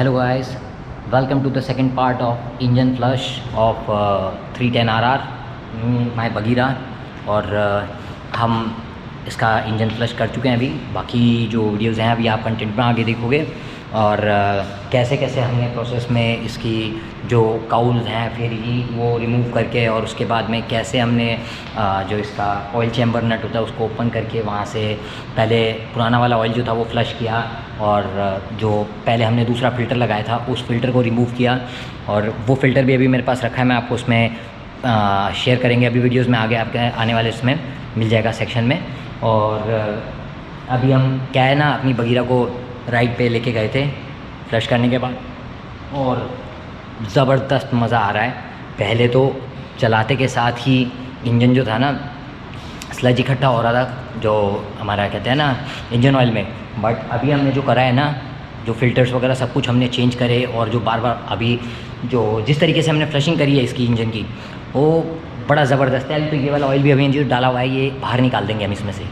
Hello guys, welcome to the second part of engine flush of 310RR my Bagheera। और हम इसका engine flush कर चुके हैं। अभी बाकी जो वीडियोज़ हैं अभी आप कंटेंट में आगे देखोगे और कैसे कैसे हमने प्रोसेस में इसकी जो काउल्स हैं फिर ही वो रिमूव करके और उसके बाद में कैसे हमने जो इसका ऑयल चैम्बर नट होता है उसको ओपन करके वहाँ से पहले पुराना वाला ऑयल जो था वो फ्लश किया और जो पहले हमने दूसरा फ़िल्टर लगाया था उस फ़िल्टर को रिमूव किया। और वो फ़िल्टर भी अभी मेरे पास रखा है, मैं आपको उसमें शेयर करेंगे अभी वीडियोज़ में आगे आपके आने वाले इसमें मिल जाएगा सेक्शन में। और अभी हम क्या है ना अपनी बगीरा को राइड पे लेके गए थे फ्लश करने के बाद और ज़बरदस्त मज़ा आ रहा है। पहले तो चलाते के साथ ही इंजन जो था ना स्लज इकट्ठा हो रहा था जो हमारा कहते हैं ना इंजन ऑयल में, बट अभी हमने जो करा है ना जो फ़िल्टर्स वगैरह सब कुछ हमने चेंज करे और जो बार बार अभी जो जिस तरीके से हमने फ्लशिंग करी है इसकी इंजन की वो बड़ा ज़बरदस्त है। तो ये वाला ऑयल भी अभी जो डाला हुआ है ये बाहर निकाल देंगे हम इसमें से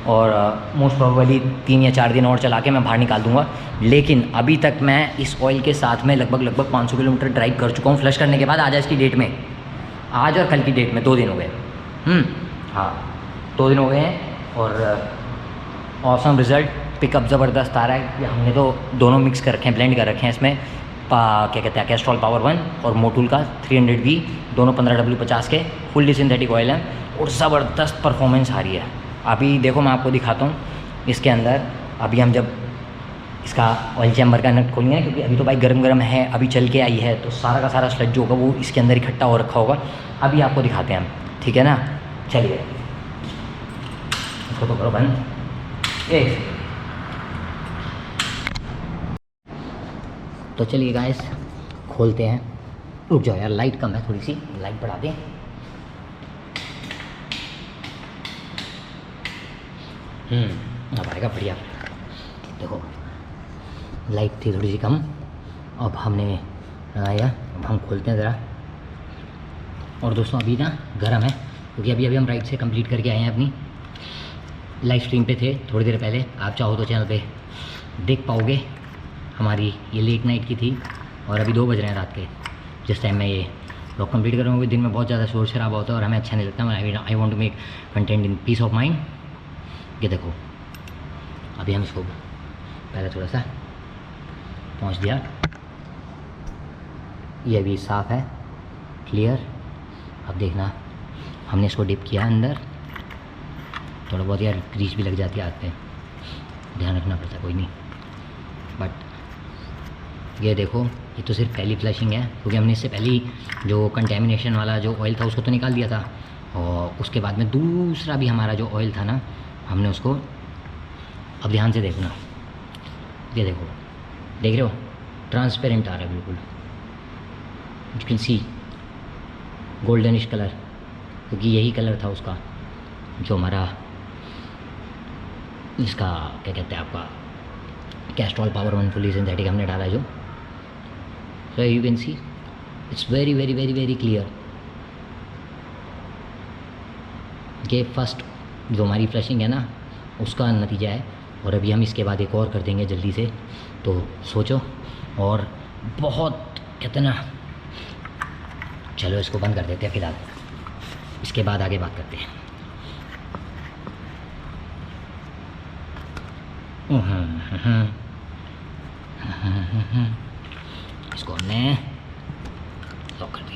और मोस्ट प्रोबेबली 3 या 4 दिन और चला के मैं बाहर निकाल दूंगा। लेकिन अभी तक मैं इस ऑयल के साथ में लगभग 500 किलोमीटर ड्राइव कर चुका हूँ फ्लश करने के बाद। आज की डेट में, आज और कल की डेट में 2 दिन हो गए। हाँ 2 दिन हो गए हैं और ऑसम रिज़ल्ट, पिकअप ज़बरदस्त आ रहा है। हमने तो दोनों मिक्स कर रखे हैं, ब्लेंड कर रखे हैं इसमें क्या कहते हैं कैस्ट्रॉल पावर 1 और मोटूल का 300V, दोनों 15W50 के फुल्ली सिंथेटिक ऑयल हैं और ज़बरदस्त परफॉर्मेंस आ रही है। अभी देखो मैं आपको दिखाता हूँ इसके अंदर। अभी हम जब इसका ऑयल चैम्बर का नट खोलेंगे क्योंकि अभी तो बाइक गरम है, अभी चल के आई है तो सारा का सारा स्लज जो होगा वो इसके अंदर इकट्ठा हो रखा होगा। अभी आपको दिखाते हैं हम, ठीक है ना। चलिए इसको तो करो बंद। तो चलिए गाइस खोलते हैं। रुक जाओ यार, लाइट कम है, थोड़ी सी लाइट बढ़ा दें। अब आएगा बढ़िया। देखो लाइट थी थोड़ी सी कम, अब हमने लगाया। अब हम खोलते हैं ज़रा। और दोस्तों अभी ना गर्म है क्योंकि अभी हम राइड से कंप्लीट करके आए हैं। अपनी लाइव स्ट्रीम पे थे थोड़ी देर पहले, आप चाहो तो चैनल पे देख पाओगे। हमारी ये लेट नाइट की थी और अभी 2 बज रहे हैं रात के जिस टाइम मैं ये ब्लॉग कंप्लीट कर रहा हूँ। दिन में बहुत ज़्यादा शोर शराबा होता है और हमें अच्छा नहीं लगता। I want to make content in peace of mind. ये देखो अभी हम इसको पहले थोड़ा सा पहुँच दिया, ये अभी साफ़ है, क्लियर। अब देखना हमने इसको डिप किया अंदर, थोड़ा बहुत यार ग्रीस भी लग जाती है हाथ पे, ध्यान रखना पड़ता है, कोई नहीं। बट ये देखो ये तो सिर्फ पहली फ्लशिंग है क्योंकि हमने इससे पहले जो कंटेमिनेशन वाला जो ऑयल था उसको तो निकाल दिया था और उसके बाद में दूसरा भी हमारा जो ऑयल था ना हमने उसको, अब ध्यान से देखना, ये देखो देख रहे हो ट्रांसपेरेंट आ रहा है बिल्कुल, you can see goldenish colour, क्योंकि यही कलर था उसका जो हमारा इसका क्या कहते हैं आपका कैस्ट्रॉल पावर 1 फुली सिंथेटिक हमने डाला जो। So you can see it's very very very very clear. ये फर्स्ट जो हमारी फ्लशिंग है ना उसका नतीजा है और अभी हम इसके बाद एक और कर देंगे जल्दी से, तो सोचो। और बहुत कहते ना, चलो इसको बंद कर देते हैं फ़िलहाल, इसके बाद आगे बात करते हैं। इसको हमने लॉक कर दिया।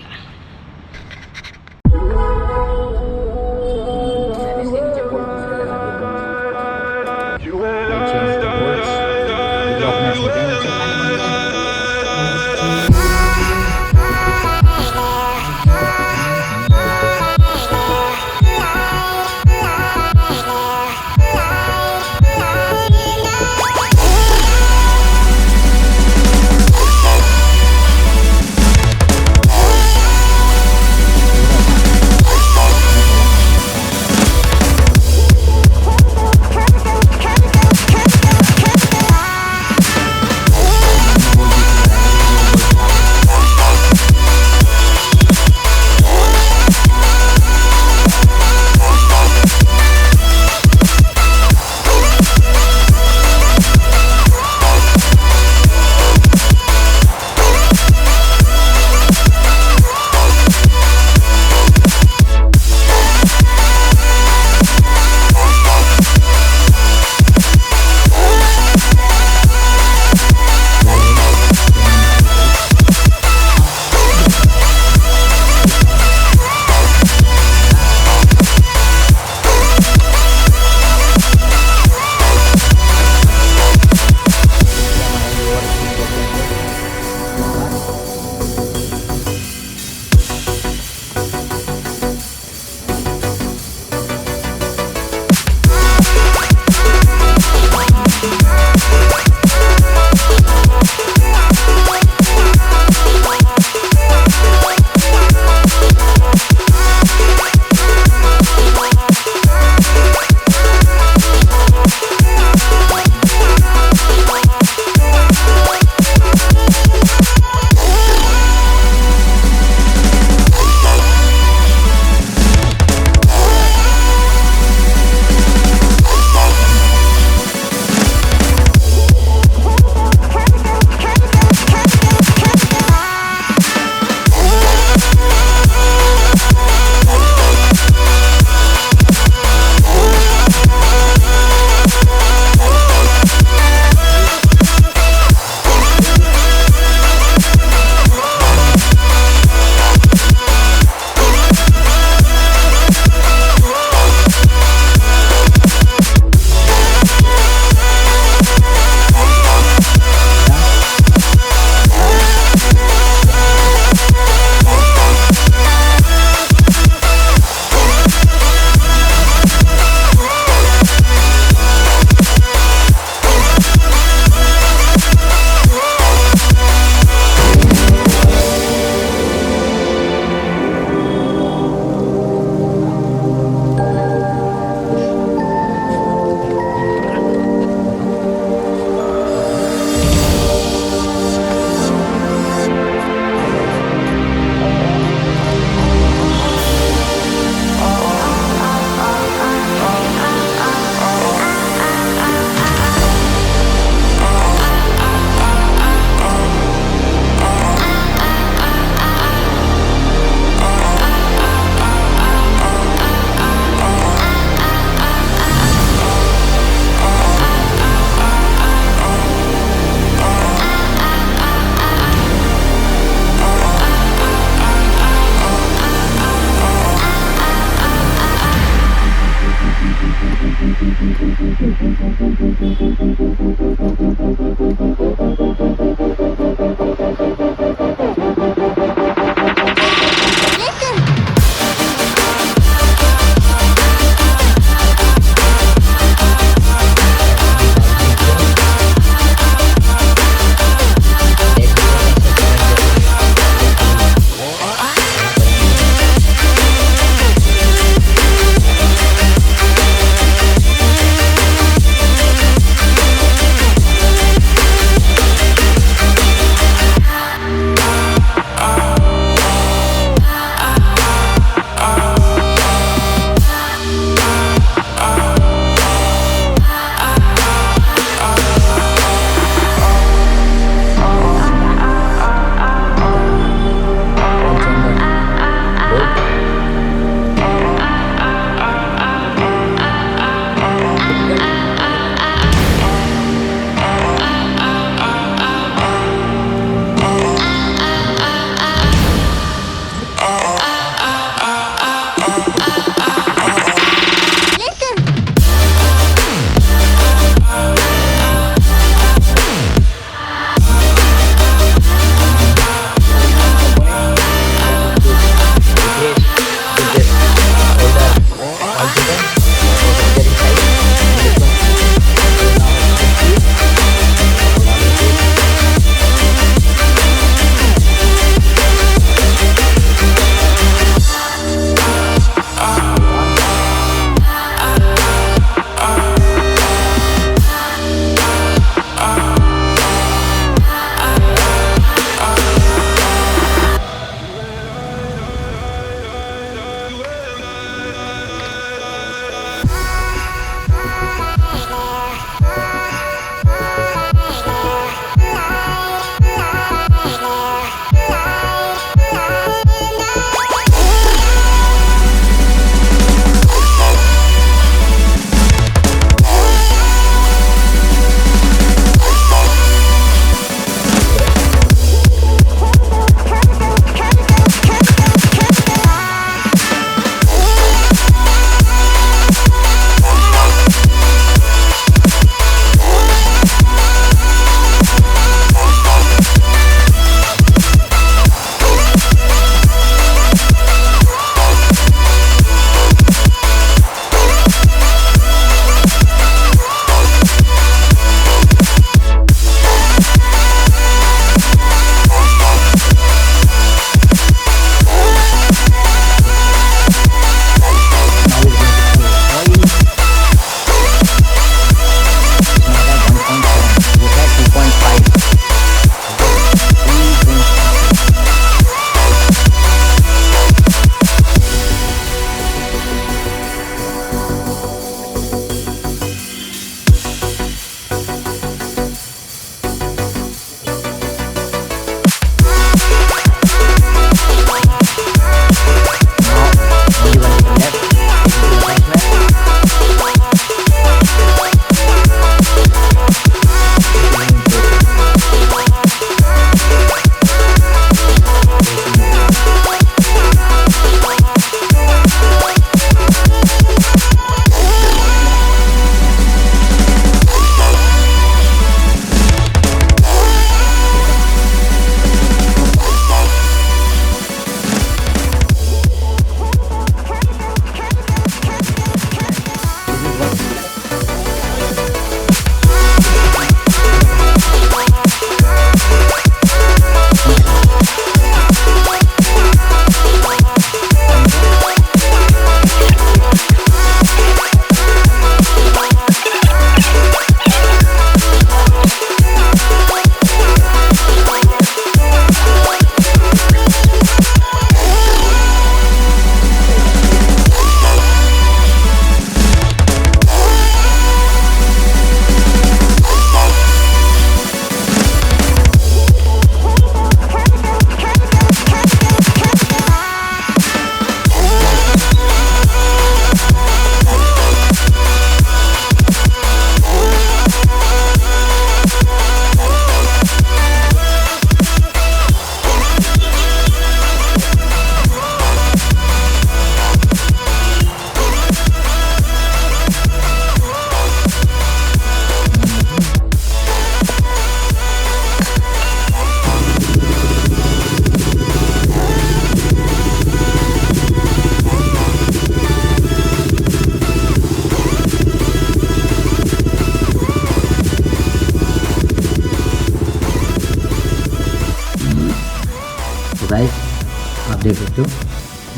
हो,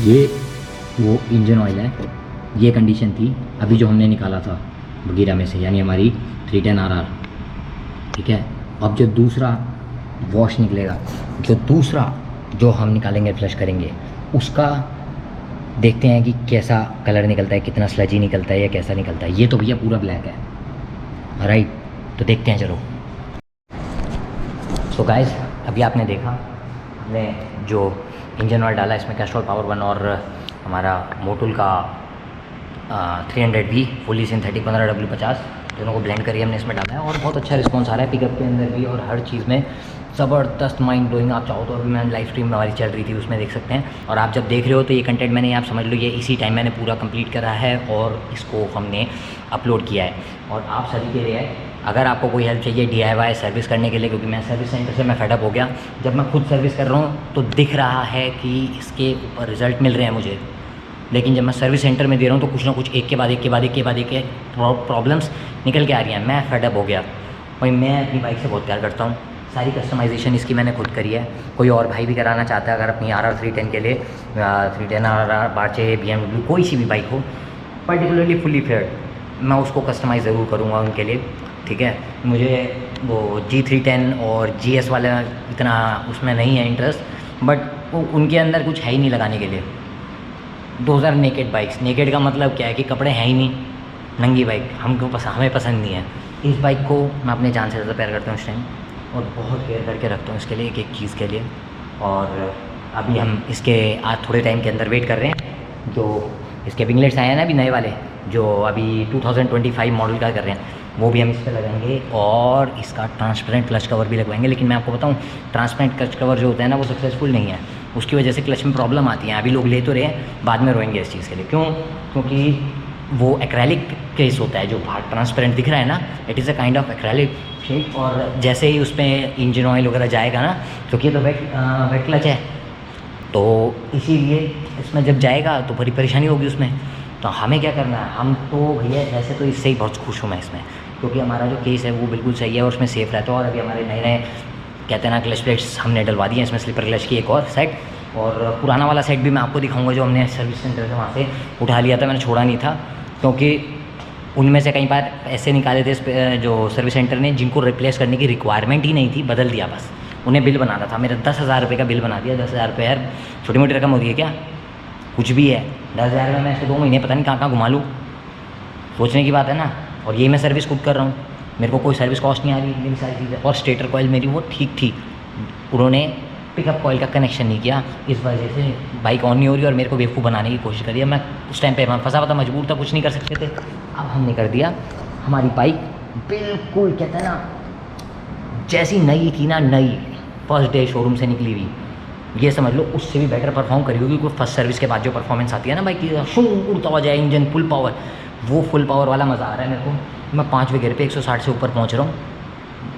ये वो इंजन ऑयल है, ये कंडीशन थी अभी जो हमने निकाला था बगीरा में से, यानी हमारी 310 RR। ठीक है, अब जो दूसरा वॉश निकलेगा, जो हम निकालेंगे फ्लश करेंगे, उसका देखते हैं कि कैसा कलर निकलता है, कितना स्लजी निकलता है या कैसा निकलता है। ये तो भैया पूरा ब्लैक है, राइट। तो देखते हैं, चलो। सो गाइस, अभी आपने देखा हमने जो इंजन ऑयल डाला, इसमें कैस्ट्रॉल पावर 1 और हमारा मोटुल का 300V फुली सिंथेटिक 15W50 दोनों को ब्लेंड करिए हमने इसमें डाला है, और बहुत अच्छा रिस्पॉन्स आ रहा है पिकअप के अंदर भी और हर चीज़ में ज़बरदस्त माइंड ब्लोइंग। आप चाहो तो अभी मैं लाइव स्ट्रीम हमारी चल रही थी उसमें देख सकते हैं, और आप जब देख रहे हो तो ये कंटेंट मैंने, आप समझ लो ये इसी टाइम मैंने पूरा कंप्लीट करा है और इसको हमने अपलोड किया है। और आप सभी के लिए अगर आपको कोई हेल्प चाहिए DIY सर्विस करने के लिए, क्योंकि मैं सर्विस सेंटर से मैं फेडअप हो गया, जब मैं खुद सर्विस कर रहा हूँ तो दिख रहा है कि इसके ऊपर रिज़ल्ट मिल रहे हैं मुझे, लेकिन जब मैं सर्विस सेंटर में दे रहा हूँ तो कुछ ना कुछ एक के बाद एक प्रॉब्लम्स निकल के आ रही हैं। मैं फेडअप हो गया भाई, मैं अपनी बाइक से बहुत प्यार करता हूँ। सारी कस्टमाइजेशन इसकी मैंने खुद करी है, कोई और भाई भी कराना चाहता है अगर अपनी RR 310 के लिए, 310 RR बाचे BMW कोई सी भी बाइक हो, पर्टिकुलरली फुली फेयर्ड, मैं उसको कस्टमाइज़ ज़रूर करूँगा उनके लिए। ठीक है, मुझे वो G310 और GS वाला इतना उसमें नहीं है इंटरेस्ट, बट उनके अंदर कुछ है ही नहीं लगाने के लिए। 2000 नेकेड बाइक्स, नेकेड का मतलब क्या है कि कपड़े हैं ही नहीं, नंगी बाइक हमें पसंद नहीं है। इस बाइक को मैं अपने जान से ज़्यादा प्यार करता हूँ इस टाइम, और बहुत केयर करके रखता हूँ इसके लिए, एक एक चीज़ के लिए। और अभी हम इसके आज थोड़े टाइम के अंदर वेट कर रहे हैं, जो इसके विंगलेट्स आए हैं ना अभी नए वाले, जो अभी 2025 मॉडल का कर रहे हैं, वो भी हम इस पर लगाएंगे, और इसका ट्रांसपेरेंट क्लच कवर भी लगवाएंगे। लेकिन मैं आपको बताऊँ, ट्रांसपेरेंट क्लच कवर जो होता है ना वो सक्सेसफुल नहीं है, उसकी वजह से क्लच में प्रॉब्लम आती है। अभी लोग ले तो रहे हैं, बाद में रोएंगे इस चीज़ के लिए। क्यों? क्योंकि वो एक्रेलिक केस होता है, जो बाहर ट्रांसपेरेंट दिख रहा है ना, it is a kind of acrylic shape, और जैसे ही उसमें इंजन ऑयल वगैरह जाएगा ना, क्योंकि ये तो वेट क्लच है, तो इसीलिए इसमें जब जाएगा तो बड़ी परेशानी होगी उसमें। तो हमें क्या करना है, हम तो भैया वैसे तो इससे ही बहुत खुश हूँ मैं इसमें, क्योंकि हमारा जो केस है वो बिल्कुल सही है और उसमें सेफ़ रहता है। और अभी हमारे नए नए कहते हैं ना क्लच प्लेट्स हमने डलवा दी हैं इसमें, स्लीपर क्लच की एक और सेट, और पुराना वाला सेट भी मैं आपको दिखाऊंगा जो हमने सर्विस सेंटर से वहाँ से उठा लिया था, मैंने छोड़ा नहीं था, क्योंकि उनमें से कई बार ऐसे निकाले थे जो सर्विस सेंटर ने जिनको रिप्लेस करने की रिक्वायरमेंट ही नहीं थी, बदल दिया बस। उन्हें बिल बनाना था, मेरा 10,000 रुपये का बिल बना दिया। 10,000 रुपये यार छोटी मोटी रकम होती है क्या? कुछ भी है। 10,000 में मैं इसको 2 महीने पता नहीं कहाँ घुमा लूँ, सोचने की बात है ना। और ये मैं सर्विस खुद कर रहा हूँ, मेरे को कोई सर्विस कॉस्ट नहीं आ रही, मेरी सारी चीज़ें। और स्टेटर कॉइल मेरी वो ठीक थी, उन्होंने पिकअप कॉइल का कनेक्शन नहीं किया, इस वजह से बाइक ऑन नहीं हो रही और मेरे को बेवकूफ़ बनाने की कोशिश करी है। मैं उस टाइम पे फंसा हुआ था, मजबूर था, कुछ नहीं कर सकते थे। अब हमने कर दिया, हमारी बाइक बिल्कुल कहते हैं ना जैसी नई थी ना, नई फर्स्ट डे शोरूम से निकली हुई, ये समझ लो उससे भी बेटर परफॉर्म करी होगी। कोई फर्स्ट सर्विस के बाद जो परफॉर्मेंस आती है ना बाइक की, शू उड़ता हुआ जाए इंजन, फुल पावर, वो फुल पावर वाला मज़ा आ रहा है मेरे को। मैं 5वें गियर पे 160 से ऊपर पहुँच रहा हूँ,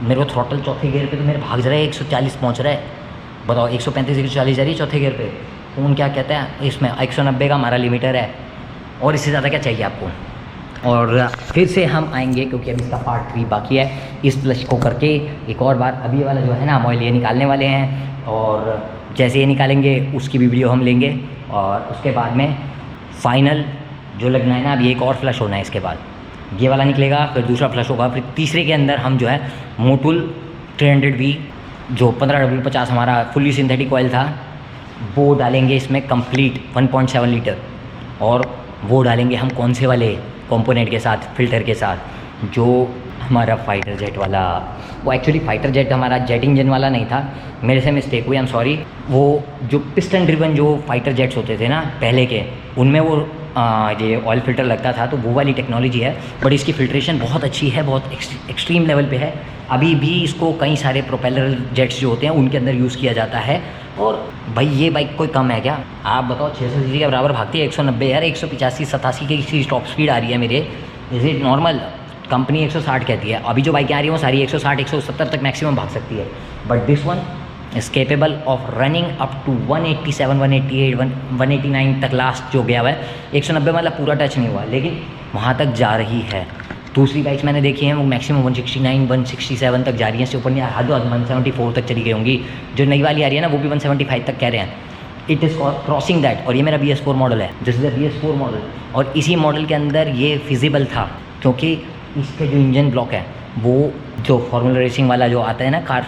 मेरे को थ्रॉटल चौथे गियर पे तो मेरे भाग जा रहा है 140 पहुँच रहा है। बताओ 135 140 जा रही है चौथे गियर पे, कौन क्या कहता है इसमें 190 का हमारा लिमिटर है, और इससे ज़्यादा क्या चाहिए आपको। और फिर से हम आएंगे क्योंकि अभी इसका पार्ट 3 बाकी है, इस फ्लश को करके एक और बार। अभी वाला जो है ना हम ऑयल ये निकालने वाले हैं, और जैसे ये निकालेंगे उसकी भी वीडियो हम लेंगे, और उसके बाद में फाइनल जो लगना है ना, अभी एक और फ्लश होना है इसके बाद, ये वाला निकलेगा, फिर दूसरा फ्लश होगा, फिर तीसरे के अंदर हम जो है मोटुल 300V जो 15W50 हमारा फुली सिंथेटिक ऑयल था वो डालेंगे इसमें कंप्लीट 1.7 लीटर। और वो डालेंगे हम कौन से वाले कंपोनेंट के साथ, फिल्टर के साथ, जो हमारा फाइटर जेट वाला, वो एक्चुअली फाइटर जेट हमारा जेट इंजन वाला नहीं था, मेरे से मिस्टेक हुई, आई एम सॉरी। वो जो पिस्टन ड्रिवन जो फाइटर जेट्स होते थे ना पहले के, उनमें वो ये ऑयल फिल्टर लगता था, तो वो वाली टेक्नोलॉजी है, बट इसकी फिल्ट्रेशन बहुत अच्छी है, बहुत एक्सट्रीम लेवल पे है। अभी भी इसको कई सारे प्रोपेलर जेट्स जो होते हैं उनके अंदर यूज़ किया जाता है। और भाई ये बाइक कोई कम है क्या? आप बताओ 600 सीसी के बराबर भागती है, 190 यार, 185 87 की टॉप स्पीड आ रही है मेरे, इज़ इट नॉर्मल? कंपनी 160 कहती है, अभी जो बाइकें आ रही हैं वो सारी 160 170 तक मैक्सिमम भाग सकती है, but this one is capable of running up to 187 188 189 तक लास्ट जो गया हुआ है। 190 मतलब पूरा टच नहीं हुआ, लेकिन वहाँ तक जा रही है। दूसरी बाइक्स मैंने देखी हैं वो मैक्सिमम 169 167 तक जा रही हैं, इससे ऊपर नहीं, हद 174 तक चली गई होंगी। जो नई वाली आ रही है ना वो भी 175 तक कह रहे हैं, इट इज़ क्रॉसिंग दैट। और ये मेरा BS4 मॉडल है, this is the BS4 model. और इसी मॉडल के अंदर ये फिजिबल था क्योंकि इसका जो इंजन ब्लॉक है वो जो फॉर्मूला रेसिंग वाला जो आता है ना कार,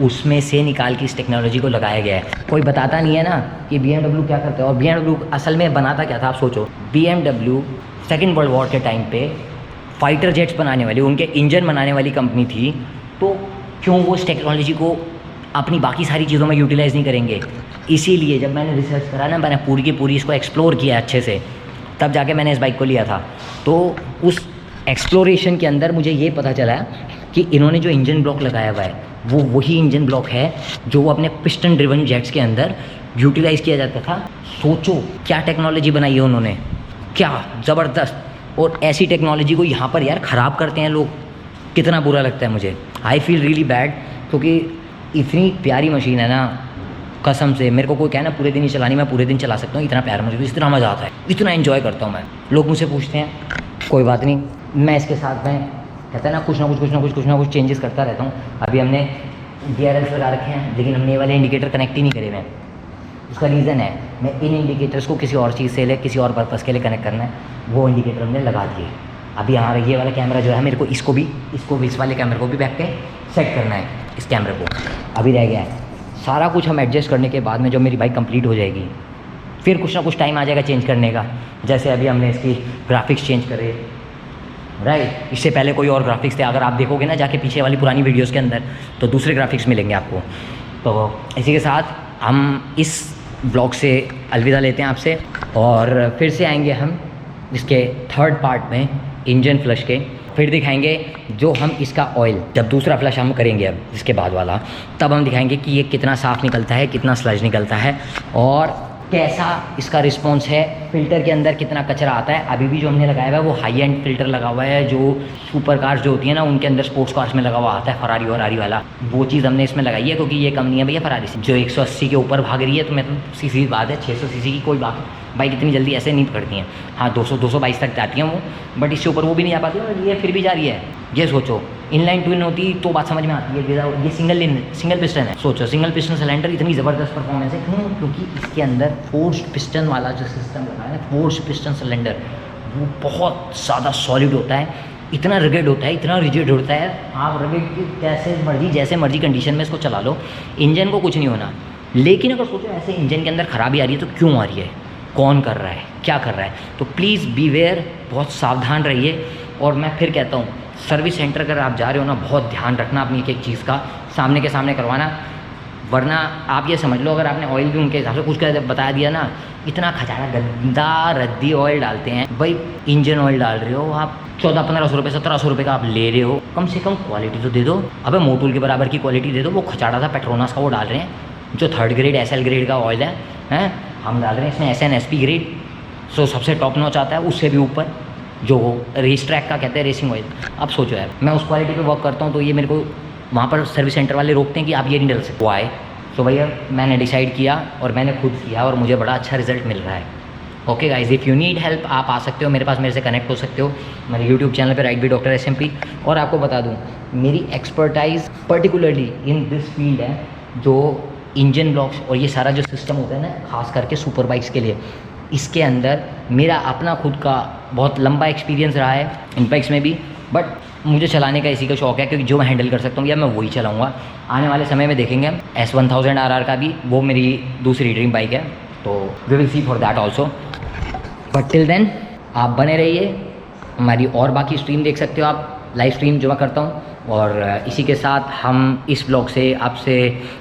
उसमें से निकाल के इस टेक्नोलॉजी को लगाया गया है। कोई बताता नहीं है ना कि BMW क्या करता है। और BMW असल में बनाता क्या था, आप सोचो। BMW सेकेंड वर्ल्ड वॉर के टाइम पे फाइटर जेट्स बनाने वाली, उनके इंजन बनाने वाली कंपनी थी, तो क्यों वो इस टेक्नोलॉजी को अपनी बाकी सारी चीज़ों में यूटिलाइज़ नहीं करेंगे। इसीलिए जब मैंने रिसर्च करा ना, मैंने पूरी की पूरी इसको एक्सप्लोर किया अच्छे से, तब जाके मैंने इस बाइक को लिया था। तो उस एक्सप्लोरेशन के अंदर मुझे ये पता चला कि इन्होंने जो इंजन ब्लॉक लगाया हुआ है वो वही इंजन ब्लॉक है जो वो अपने पिस्टन ड्रिवन जेट्स के अंदर यूटिलाइज़ किया जाता था। सोचो क्या टेक्नोलॉजी बनाई है उन्होंने, क्या ज़बरदस्त। और ऐसी टेक्नोलॉजी को यहाँ पर यार ख़राब करते हैं लोग, कितना बुरा लगता है मुझे। आई फील रियली बैड, क्योंकि इतनी प्यारी मशीन है ना, कसम से मेरे को कोई कहना पूरे दिन ही चलानी, मैं पूरे दिन चला सकता हूँ। इतना प्यारा मुझे, इतना मज़ा आता है, इतना एंजॉय करता हूँ मैं। लोग मुझसे पूछते हैं, कोई बात नहीं, मैं इसके साथ में कहता है ना कुछ ना कुछ चेंजेस करता रहता हूँ। अभी हमने DRLs लगा रखे हैं, लेकिन हमने ये वाले इंडिकेटर कनेक्ट ही नहीं करे हुए। उसका रीज़न है, मैं इन इंडिकेटर्स को किसी और चीज़ से ले, किसी और पर्पज़ के लिए कनेक्ट करना है, वो इंडिकेटर हमने लगा दिए। अभी हमारा ये वाला कैमरा जो है, मेरे को इसको भी इस वाले कैमरे को भी बैक पे सेट करना है, इस कैमरे को अभी रह गया है। सारा कुछ हम एडजस्ट करने के बाद में जब मेरी बाइक कंप्लीट हो जाएगी, फिर कुछ ना कुछ टाइम आ जाएगा चेंज करने का। जैसे अभी हमने इसकी ग्राफिक्स चेंज करे, राइट। इससे पहले कोई और ग्राफिक्स थे, अगर आप देखोगे ना जाके पीछे वाली पुरानी वीडियोस के अंदर, तो दूसरे ग्राफिक्स मिलेंगे आपको। तो इसी के साथ हम इस ब्लॉग से अलविदा लेते हैं आपसे, और फिर से आएंगे हम इसके थर्ड पार्ट में इंजन फ्लश के। फिर दिखाएंगे जो हम इसका ऑयल, जब दूसरा फ्लश हम करेंगे अब इसके बाद वाला, तब हम दिखाएंगे कि ये कितना साफ़ निकलता है, कितना स्लज निकलता है, और कैसा इसका रिस्पॉन्स है। फ़िल्टर के अंदर कितना कचरा आता है। अभी भी जो हमने लगाया हुआ है वो हाई एंड फ़िल्टर लगा हुआ है, जो सुपर कार्स जो होती है ना उनके अंदर स्पोर्ट्स कार्स में लगा हुआ आता है, फरारी और आरी वाला, वो चीज़ हमने इसमें लगाई है, क्योंकि ये कम नहीं है भैया फरारी से, जो 180 के ऊपर भाग रही है। तो मैं तो सीधी बात है, 600 सीसी की कोई बाइक इतनी जल्दी ऐसे नहीं पकड़ती हैं। हाँ 200-222 तक जाती हैं वो, बट इससे ऊपर वो भी नहीं जा पाती, और ये फिर भी जा रही है। ये सोचो इनलाइन ट्विन होती तो बात समझ में आती है, ये सिंगल पिस्टन है। सोचो सिंगल पिस्टन सिलेंडर, इतनी ज़बरदस्त परफॉर्मेंस है। क्यों? क्योंकि इसके अंदर फोर्स्ड पिस्टन वाला जो सिस्टम लगा है, फोर्स्ड पिस्टन सिलेंडर, वो बहुत ज़्यादा सॉलिड होता है, इतना रिजिड होता है, इतना रिजिड होता है। आप रिजिड की जैसे मर्जी कंडीशन में इसको चला लो, इंजन को कुछ नहीं होना। लेकिन अगर सोचो ऐसे इंजन के अंदर ख़राबी आ रही है तो क्यों आ रही है, कौन कर रहा है, क्या कर रहा है? तो प्लीज़ बीवेयर, बहुत सावधान रहिए। और मैं फिर कहता हूँ, सर्विस सेंटर अगर आप जा रहे हो ना, बहुत ध्यान रखना अपनी एक चीज़ का, सामने के सामने करवाना। वरना आप ये समझ लो, अगर आपने ऑयल भी उनके हिसाब से कुछ कर बता दिया ना, इतना खचाड़ा गंदा रद्दी ऑयल डालते हैं। भाई इंजन ऑयल डाल रहे हो आप, 1400-1500 रुपये 1700 रुपये का आप ले रहे हो, कम से कम क्वालिटी तो दे दो। अबे मोटूल के बराबर की क्वालिटी दे दो। वो खचाड़ा सा पेट्रोनास का वो डाल रहे हैं, जो 3rd ग्रेड SL ग्रेड का ऑयल है, हम डाल रहे हैं इसमें SN SP ग्रेड, सो सबसे टॉप नॉच आता है, उससे भी ऊपर जो रेस ट्रैक का कहते हैं रेसिंग ऑयल। अब सोचो यार, मैं उस क्वालिटी पे वर्क करता हूँ, तो ये मेरे को वहाँ पर सर्विस सेंटर वाले रोकते हैं कि आप ये नहीं डाल सकते। वो आए तो भैया मैंने डिसाइड किया और मैंने खुद किया, और मुझे बड़ा अच्छा रिजल्ट मिल रहा है। Okay guys, if you need help आप आ सकते हो मेरे पास, मेरे से कनेक्ट हो सकते हो मेरे यूट्यूब चैनल पे, राइट विद डॉक्टर SMP। और आपको बता दूँ, मेरी expertise particularly in this field है, जो इंजन ब्लॉक्स और ये सारा जो सिस्टम होता है ना, खास करके सुपर बाइक्स के लिए, इसके अंदर मेरा अपना खुद का बहुत लंबा एक्सपीरियंस रहा है इन बाइक्स में भी। बट मुझे चलाने का इसी का शौक है, क्योंकि जो मैं हैंडल कर सकता हूँ या मैं वही चलाऊँगा। आने वाले समय में देखेंगे हम S1000 RR का भी, वो मेरी दूसरी ड्रीम बाइक है, तो we will see for that also. But till then आप बने रहिए, हमारी और बाकी स्ट्रीम देख सकते हो आप, लाइव स्ट्रीम जो मैं करता हूँ। और इसी के साथ हम इस ब्लॉग से आपसे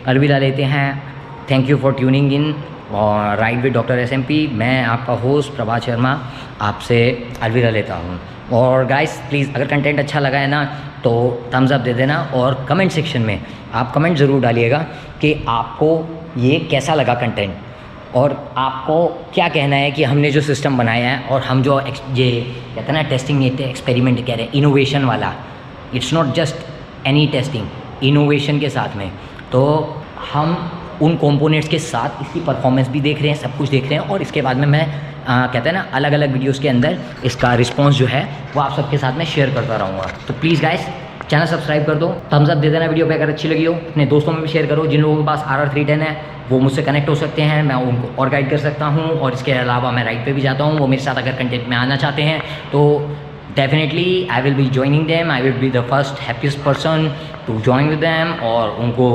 अलविदा लेते हैं। Thank you for tuning in और राइड विद डॉक्टर SMP। मैं आपका होस्ट प्रभात शर्मा आपसे अलविदा लेता हूँ। और गाइस प्लीज़, अगर कंटेंट अच्छा लगा है ना, तो थम्स अप दे देना, और कमेंट सेक्शन में आप कमेंट ज़रूर डालिएगा कि आपको ये कैसा लगा कंटेंट, और आपको क्या कहना है कि हमने जो सिस्टम बनाया है, और हम जो ये कहते हैं ना टेस्टिंग नहीं थे, एक्सपेरिमेंट कह रहे हैं, इनोवेशन वाला, it's not just any testing, innovation के साथ में। तो हम उन कंपोनेंट्स के साथ इसकी परफॉर्मेंस भी देख रहे हैं, सब कुछ देख रहे हैं, और इसके बाद में मैं कहते हैं ना अलग अलग वीडियोस के अंदर इसका रिस्पांस जो है वो आप सबके साथ में शेयर करता रहूँगा। तो प्लीज़ गाइस चैनल सब्सक्राइब कर दो, थम्स अप दे देना वीडियो पे अगर अच्छी लगी हो, अपने दोस्तों में भी शेयर करो। जिन लोगों के पास RR310 है वो मुझसे कनेक्ट हो सकते हैं, मैं उनको और गाइड कर सकता हूँ। और इसके अलावा मैं राइड पे भी जाता हूँ, वो मेरे साथ अगर कंटेंट में आना चाहते हैं तो definitely I will be joining them, I will be the first happiest person to join with them. और उनको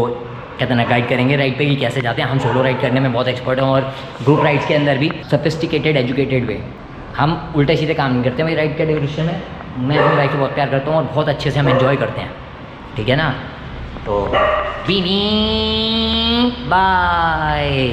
कहते ना गाइड करेंगे राइड पे कि कैसे जाते हैं। हम सोलो राइड करने में बहुत एक्सपर्ट हैं और ग्रुप राइड्स के अंदर भी सफिस्टिकेटेड एजुकेटेड वे। हम उल्टे सीधे काम नहीं करते। मेरी राइड का डेफिनेशन है, मैं अपनी लाइफ से बहुत प्यार करता हूँ और बहुत अच्छे से हम एंजॉय करते हैं, ठीक है ना। तो बीनी बाय।